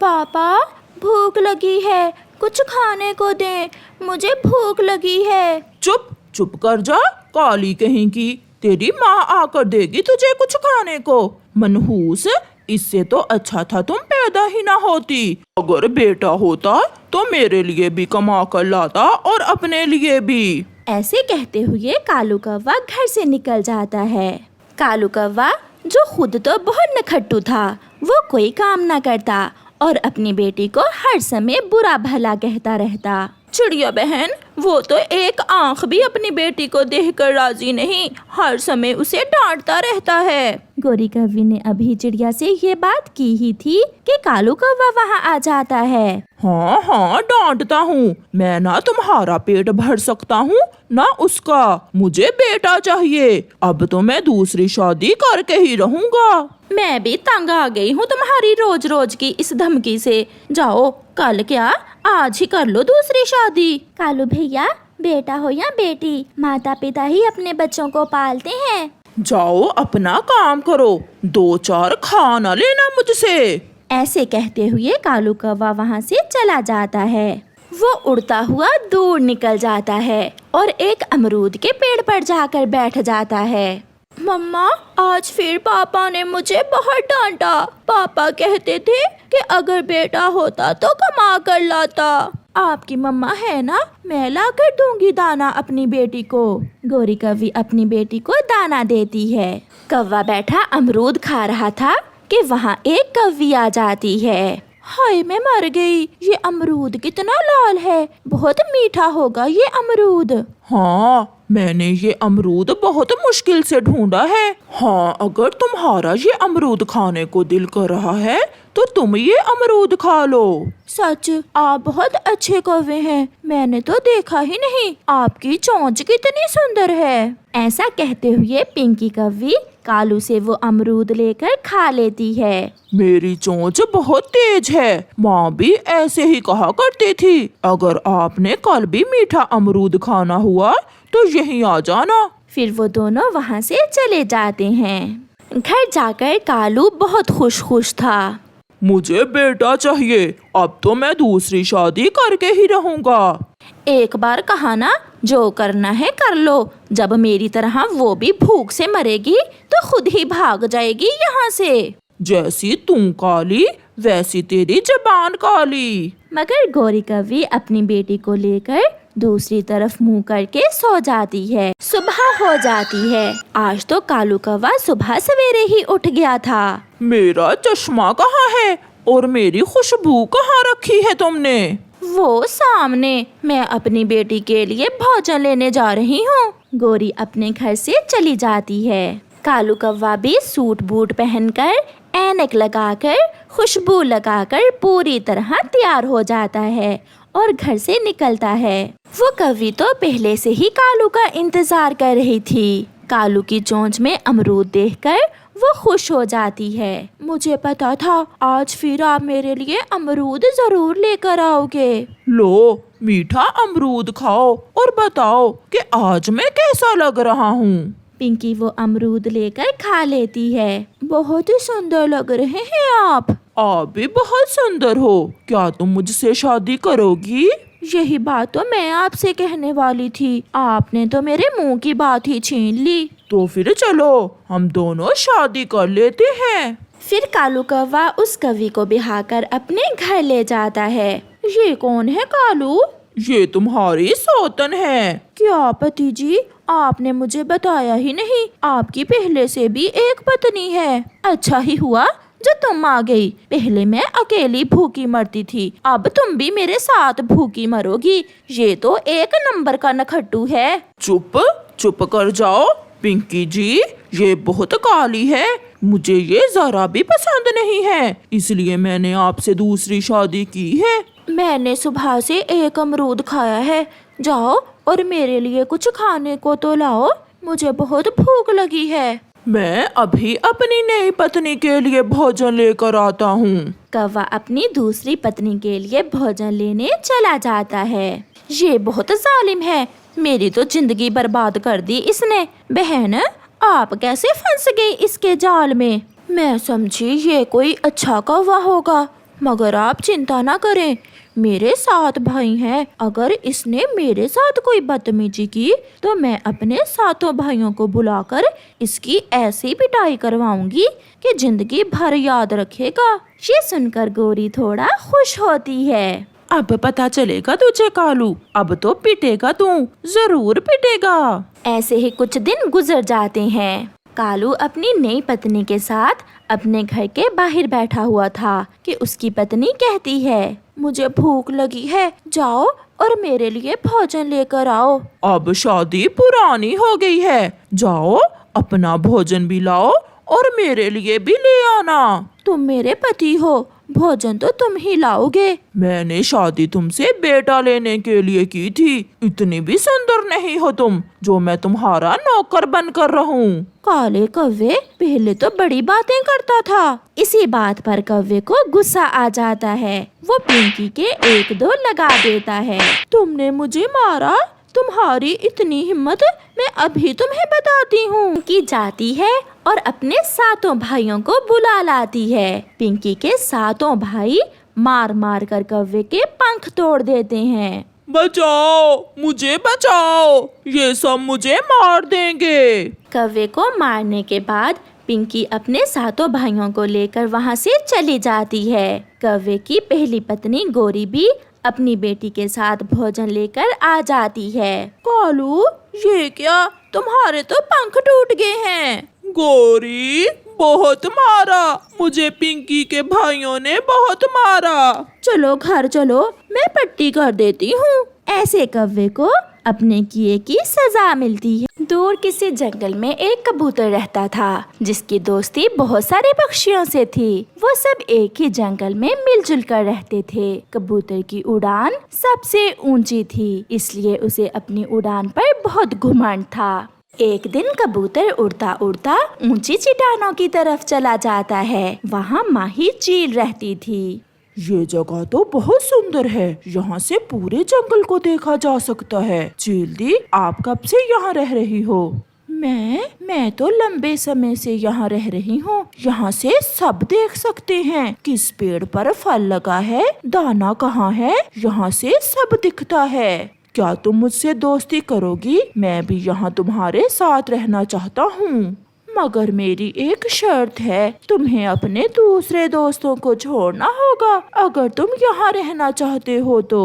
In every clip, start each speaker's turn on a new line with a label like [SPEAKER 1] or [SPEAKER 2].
[SPEAKER 1] पापा भूख लगी है, कुछ खाने को दे, मुझे भूख लगी है।
[SPEAKER 2] चुप चुप कर जा, काली कहीं की। तेरी माँ आकर देगी तुझे कुछ खाने को। मनहूस, इससे तो अच्छा था तुम पैदा ही ना होती। अगर बेटा होता तो मेरे लिए भी कमा कर लाता और अपने लिए भी।
[SPEAKER 1] ऐसे कहते हुए कालू कौवा घर से निकल जाता है। कालू कौवा जो खुद तो बहुत नखट्टू था, वो कोई काम ना करता और अपनी बेटी को हर समय बुरा भला कहता रहता। चिड़िया बहन, वो तो एक आंख भी अपनी बेटी को देखकर राजी नहीं, हर समय उसे डांटता रहता है। गोरी कौवी ने अभी चिड़िया से ये बात की ही थी कि कालू कौवा वहाँ आ जाता है।
[SPEAKER 2] हाँ हाँ, डांटता हूँ मैं ना तुम्हारा पेट भर सकता हूँ ना उसका। मुझे बेटा चाहिए। अब तो मैं दूसरी शादी करके ही रहूँगा।
[SPEAKER 1] मैं भी तंग आ गई हूँ तुम्हारी रोज रोज की इस धमकी से। जाओ, कल क्या आज ही कर लो दूसरी शादी। कालू भैया, बेटा हो या बेटी, माता पिता ही अपने बच्चों को पालते हैं।
[SPEAKER 2] जाओ अपना काम करो, 2-4 खाना लेना मुझसे।
[SPEAKER 1] ऐसे कहते हुए कालू कौवा वहाँ से चला जाता है। वो उड़ता हुआ दूर निकल जाता है और एक अमरूद के पेड़ पर जाकर बैठ जाता है। मम्मा, आज फिर पापा ने मुझे बहुत डांटा। पापा कहते थे कि अगर बेटा होता तो कमा कर लाता। आपकी मम्मा है ना, मैं ला कर दूंगी दाना अपनी बेटी को। गोरी कौवी अपनी बेटी को दाना देती है। कौवा बैठा अमरूद खा रहा था कि वहाँ एक कौवी आ जाती है। हाय, मैं मर गई। ये अमरूद कितना लाल है, बहुत मीठा होगा ये अमरूद।
[SPEAKER 2] हाँ, मैंने ये अमरूद बहुत मुश्किल से ढूंढा है। हाँ, अगर तुम्हारा ये अमरूद खाने को दिल कर रहा है तो तुम ये अमरूद खा लो।
[SPEAKER 1] सच, आप बहुत अच्छे कौवे हैं। मैंने तो देखा ही नहीं, आपकी चोंच कितनी सुंदर है। ऐसा कहते हुए पिंकी कौवी कालू से वो अमरूद लेकर खा लेती है।
[SPEAKER 2] मेरी चोंच बहुत तेज है, माँ भी ऐसे ही कहा करती थी। अगर आपने कल भी मीठा अमरूद खाना हुआ तो यहीं आ जाना।
[SPEAKER 1] फिर वो दोनों वहाँ से चले जाते हैं। घर जाकर कालू बहुत खुश था।
[SPEAKER 2] मुझे बेटा चाहिए, अब तो मैं दूसरी शादी करके ही रहूँगा।
[SPEAKER 1] एक बार कहा ना, जो करना है कर लो। जब मेरी तरह वो भी भूख से मरेगी तो खुद ही भाग जाएगी यहाँ से।
[SPEAKER 2] जैसी तुम काली वैसी तेरी जबान काली।
[SPEAKER 1] मगर गोरी कौवी अपनी बेटी को लेकर दूसरी तरफ मुंह करके सो जाती है। सुबह हो जाती है। आज तो कालू कौवा सुबह सवेरे ही उठ गया था।
[SPEAKER 2] मेरा चश्मा कहाँ है और मेरी खुशबू कहाँ रखी है तुमने?
[SPEAKER 1] वो सामने, मैं अपनी बेटी के लिए भोजन लेने जा रही हूँ। गोरी अपने घर से चली जाती है। कालू कौवा भी सूट बूट पहनकर, ऐनक लगाकर, खुशबू लगाकर पूरी तरह तैयार हो जाता है और घर से निकलता है। वो कौवी तो पहले से ही कालू का इंतजार कर रही थी। कालू की चोंच में अमरूद देखकर वो खुश हो जाती है। मुझे पता था आज फिर आप मेरे लिए अमरूद जरूर लेकर आओगे।
[SPEAKER 2] लो, मीठा अमरूद खाओ और बताओ कि आज मैं कैसा लग रहा हूँ।
[SPEAKER 1] पिंकी वो अमरूद लेकर खा लेती है। बहुत ही सुंदर लग रहे हैं आप।
[SPEAKER 2] आप भी बहुत सुंदर हो। क्या तुम मुझसे शादी करोगी?
[SPEAKER 1] यही बात तो मैं आपसे कहने वाली थी, आपने तो मेरे मुंह की बात ही छीन ली।
[SPEAKER 2] तो फिर चलो हम दोनों शादी कर लेते हैं।
[SPEAKER 1] फिर कालू कौवा उस कौवी को बिहाकर अपने घर ले जाता है। ये कौन है कालू?
[SPEAKER 2] ये तुम्हारी सौतन है।
[SPEAKER 1] क्या पति जी, आपने मुझे बताया ही नहीं। आपकी पहले से भी एक पत्नी है। अच्छा ही हुआ जो तुम आ गई। पहले मैं अकेली भूखी मरती थी, अब तुम भी मेरे साथ भूखी मरोगी। ये तो एक नंबर का नखट्टू है।
[SPEAKER 2] चुप चुप कर जाओ पिंकी जी, ये बहुत काली है। मुझे ये जरा भी पसंद नहीं है, इसलिए मैंने आपसे दूसरी शादी की है।
[SPEAKER 1] मैंने सुबह से एक अमरूद खाया है। जाओ और मेरे लिए कुछ खाने को तो लाओ, मुझे बहुत भूख लगी है।
[SPEAKER 2] मैं अभी अपनी नई पत्नी के लिए भोजन लेकर आता हूँ।
[SPEAKER 1] कौवा अपनी दूसरी पत्नी के लिए भोजन लेने चला जाता है। ये बहुत जालिम है, मेरी तो जिंदगी बर्बाद कर दी इसने। बहन, आप कैसे फंस गई इसके जाल में? मैं समझी ये कोई अच्छा कौवा होगा, मगर आप चिंता ना करें, मेरे 7 भाई हैं। अगर इसने मेरे साथ कोई बदतमीजी की तो मैं अपने 7 भाइयों को बुलाकर इसकी ऐसी पिटाई करवाऊंगी कि जिंदगी भर याद रखेगा। ये सुनकर गौरी थोड़ा खुश होती है।
[SPEAKER 2] अब पता चलेगा तुझे कालू, अब तो पिटेगा तू, जरूर पिटेगा।
[SPEAKER 1] ऐसे ही कुछ दिन गुजर जाते हैं। कालू अपनी नई पत्नी के साथ अपने घर के बाहर बैठा हुआ था कि उसकी पत्नी कहती है, मुझे भूख लगी है, जाओ और मेरे लिए भोजन लेकर आओ।
[SPEAKER 2] अब शादी पुरानी हो गई है, जाओ अपना भोजन भी लाओ और मेरे लिए भी ले आना।
[SPEAKER 1] तुम मेरे पति हो, भोजन तो तुम ही लाओगे।
[SPEAKER 2] मैंने शादी तुमसे बेटा लेने के लिए की थी, इतनी भी सुंदर नहीं हो तुम जो मैं तुम्हारा नौकर बनकर रहूं।
[SPEAKER 1] काले कौवे पहले तो बड़ी बातें करता था। इसी बात पर कौवे को गुस्सा आ जाता है। वो पिंकी के 1-2 लगा देता है। तुमने मुझे मारा, तुम्हारी इतनी हिम्मत, मैं अभी तुम्हें बताती हूँ। पिंकी जाती है और अपने 7 भाइयों को बुला लाती है। पिंकी के 7 भाई मार मार कर कौवे के पंख तोड़ देते हैं।
[SPEAKER 2] बचाओ, मुझे बचाओ, ये सब मुझे मार देंगे।
[SPEAKER 1] कौवे को मारने के बाद पिंकी अपने 7 भाइयों को लेकर वहाँ से चली जाती है। कौवे की पहली पत्नी गौरी भी अपनी बेटी के साथ भोजन लेकर आ जाती है। कालू, ये क्या, तुम्हारे तो पंख टूट गए हैं।
[SPEAKER 2] गौरी, बहुत मारा मुझे, पिंकी के भाइयों ने बहुत मारा।
[SPEAKER 1] चलो घर चलो, मैं पट्टी कर देती हूँ। ऐसे कौवे को अपने किए की सजा मिलती है। दूर किसी जंगल में एक कबूतर रहता था जिसकी दोस्ती बहुत सारे पक्षियों से थी। वो सब एक ही जंगल में मिलजुल कर रहते थे। कबूतर की उड़ान सबसे ऊंची थी, इसलिए उसे अपनी उड़ान पर बहुत घुमंड था। एक दिन कबूतर उड़ता उड़ता ऊंची चट्टानों की तरफ चला जाता है। वहाँ माही चील रहती थी।
[SPEAKER 2] ये जगह तो बहुत सुंदर है, यहाँ से पूरे जंगल को देखा जा सकता है। चील दी, आप कब से यहाँ रह रही हो?
[SPEAKER 1] मैं तो लंबे समय से यहाँ रह रही हूँ। यहाँ से सब देख सकते हैं, किस पेड़ पर फल लगा है, दाना कहाँ है, यहाँ से सब दिखता है।
[SPEAKER 2] क्या तुम मुझसे दोस्ती करोगी? मैं भी यहाँ तुम्हारे साथ रहना चाहता हूँ,
[SPEAKER 1] मगर मेरी एक शर्त है, तुम्हें अपने दूसरे दोस्तों को छोड़ना होगा अगर तुम यहाँ रहना चाहते हो तो।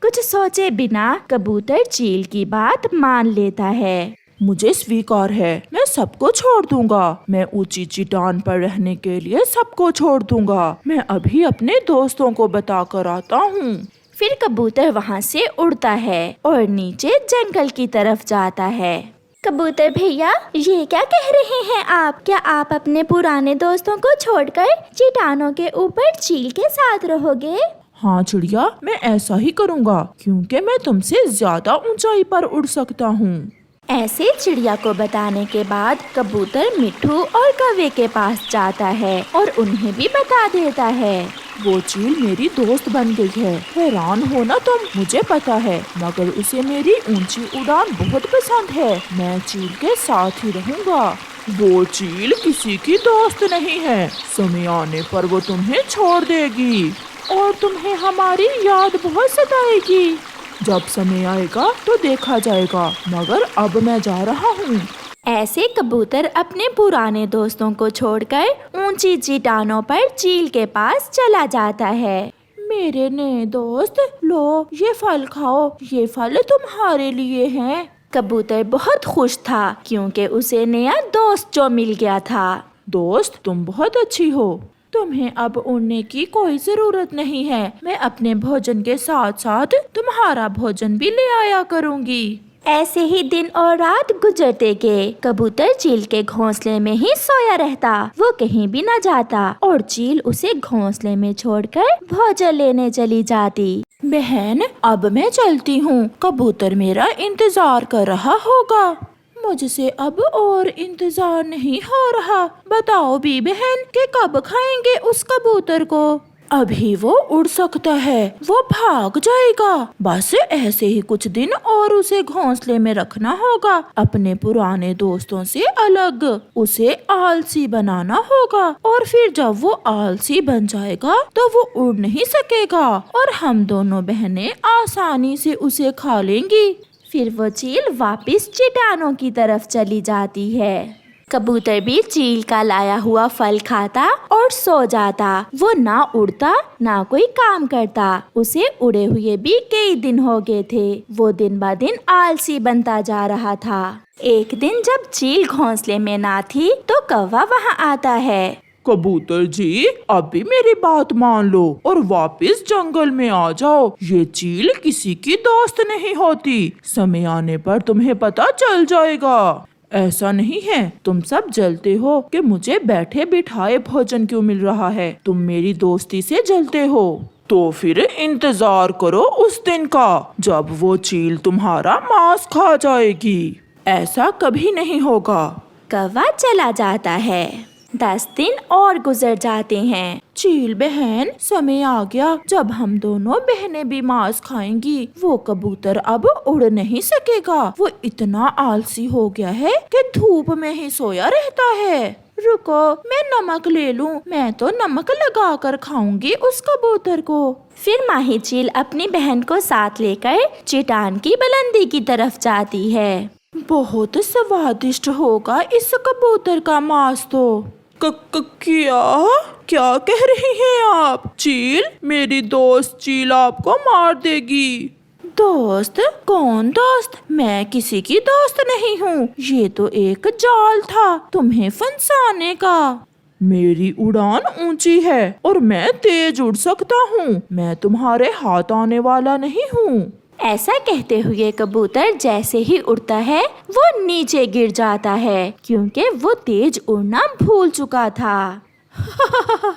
[SPEAKER 1] कुछ सोचे बिना कबूतर चील की बात मान लेता है।
[SPEAKER 2] मुझे स्वीकार है, मैं सबको छोड़ दूंगा। मैं ऊंची चट्टान पर रहने के लिए सबको छोड़ दूंगा। मैं अभी अपने दोस्तों को बता कर आता हूँ।
[SPEAKER 1] फिर कबूतर वहाँ से उड़ता है और नीचे जंगल की तरफ जाता है। कबूतर भैया, ये क्या कह रहे हैं आप? क्या आप अपने पुराने दोस्तों को छोड़कर चट्टानों के ऊपर चील के साथ रहोगे?
[SPEAKER 2] हाँ चिड़िया, मैं ऐसा ही करूँगा क्योंकि मैं तुमसे ज्यादा ऊंचाई पर उड़ सकता हूँ।
[SPEAKER 1] ऐसे चिड़िया को बताने के बाद कबूतर मिट्ठू और कौवे के पास जाता है और उन्हें भी बता देता है।
[SPEAKER 2] वो चील मेरी दोस्त बन गई है। हैरान हो ना तुम, मुझे पता है, मगर उसे मेरी ऊंची उड़ान बहुत पसंद है। मैं चील के साथ ही रहूँगा। वो चील किसी की दोस्त नहीं है, समय आने पर वो तुम्हें छोड़ देगी और तुम्हें हमारी याद बहुत सताएगी। जब समय आएगा तो देखा जाएगा, मगर अब मैं जा रहा हूँ।
[SPEAKER 1] ऐसे कबूतर अपने पुराने दोस्तों को छोड़कर ऊंची चट्टानों पर चील के पास चला जाता है। मेरे नए दोस्त, लो ये फल खाओ, ये फल तुम्हारे लिए हैं। कबूतर बहुत खुश था क्योंकि उसे नया दोस्त जो मिल गया था।
[SPEAKER 2] दोस्त, तुम बहुत अच्छी हो।
[SPEAKER 1] तुम्हें अब उड़ने की कोई जरूरत नहीं है। मैं अपने भोजन के साथ साथ तुम्हारा भोजन भी ले आया करूँगी। ऐसे ही दिन और रात गुजरते गए। कबूतर चील के घोंसले में ही सोया रहता, वो कहीं भी न जाता और चील उसे घोंसले में छोड़कर भोजन लेने चली जाती। बहन, अब मैं चलती हूँ, कबूतर मेरा इंतजार कर रहा होगा। मुझसे अब और इंतजार नहीं हो रहा। बताओ भी बहन कि कब खाएंगे उस कबूतर को?
[SPEAKER 2] अभी वो उड़ सकता है, वो भाग जाएगा। बस ऐसे ही कुछ दिन और उसे घोंसले में रखना होगा, अपने पुराने दोस्तों से अलग। उसे आलसी बनाना होगा और फिर जब वो आलसी बन जाएगा तो वो उड़ नहीं सकेगा और हम दोनों बहनें आसानी से उसे खा लेंगी।
[SPEAKER 1] फिर वो चील वापस चट्टानों की तरफ चली जाती है। कबूतर भी चील का लाया हुआ फल खाता और सो जाता। वो ना उड़ता ना कोई काम करता। उसे उड़े हुए भी कई दिन हो गए थे। वो दिन ब दिन आलसी बनता जा रहा था। एक दिन जब चील घोंसले में ना थी तो कौवा वहाँ आता है।
[SPEAKER 2] कबूतर जी, अब भी मेरी बात मान लो और वापस जंगल में आ जाओ। ये चील किसी की दोस्त नहीं होती। समय आने पर तुम्हें पता चल जाएगा। ऐसा नहीं है, तुम सब जलते हो कि मुझे बैठे बिठाए भोजन क्यों मिल रहा है। तुम मेरी दोस्ती से जलते हो। तो फिर इंतजार करो उस दिन का जब वो चील तुम्हारा मांस खा जाएगी। ऐसा कभी नहीं होगा।
[SPEAKER 1] कौवा चला जाता है। 10 दिन और गुजर जाते हैं।
[SPEAKER 2] चील बहन, समय आ गया जब हम दोनों बहनें भी मांस खाएंगी। वो कबूतर अब उड़ नहीं सकेगा। वो इतना आलसी हो गया है कि धूप में ही सोया रहता है। रुको, मैं नमक ले लूं। मैं तो नमक लगा कर खाऊंगी उस कबूतर को।
[SPEAKER 1] फिर माही चील अपनी बहन को साथ लेकर चट्टान की बुलंदी की तरफ जाती है।
[SPEAKER 2] बहुत स्वादिष्ट होगा इस कबूतर का मांस तो। क्या कह रही हैं आप? चील, मेरी दोस्त चील आपको मार देगी। दोस्त? कौन दोस्त? मैं किसी की दोस्त नहीं हूँ। ये तो एक जाल था तुम्हें फंसाने का। मेरी उड़ान ऊंची है और मैं तेज उड़ सकता हूँ। मैं तुम्हारे हाथ आने वाला नहीं हूँ।
[SPEAKER 1] ऐसा कहते हुए कबूतर जैसे ही उड़ता है वो नीचे गिर जाता है, क्योंकि वो तेज उड़ना भूल चुका था।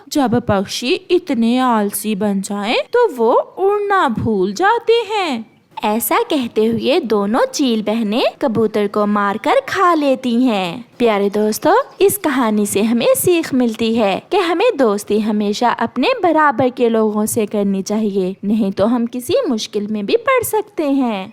[SPEAKER 2] जब पक्षी इतने आलसी बन जाएं, तो वो उड़ना भूल जाते हैं।
[SPEAKER 1] ऐसा कहते हुए दोनों चील बहनें कबूतर को मारकर खा लेती हैं। प्यारे दोस्तों, इस कहानी से हमें सीख मिलती है कि हमें दोस्ती हमेशा अपने बराबर के लोगों से करनी चाहिए, नहीं तो हम किसी मुश्किल में भी पड़ सकते हैं।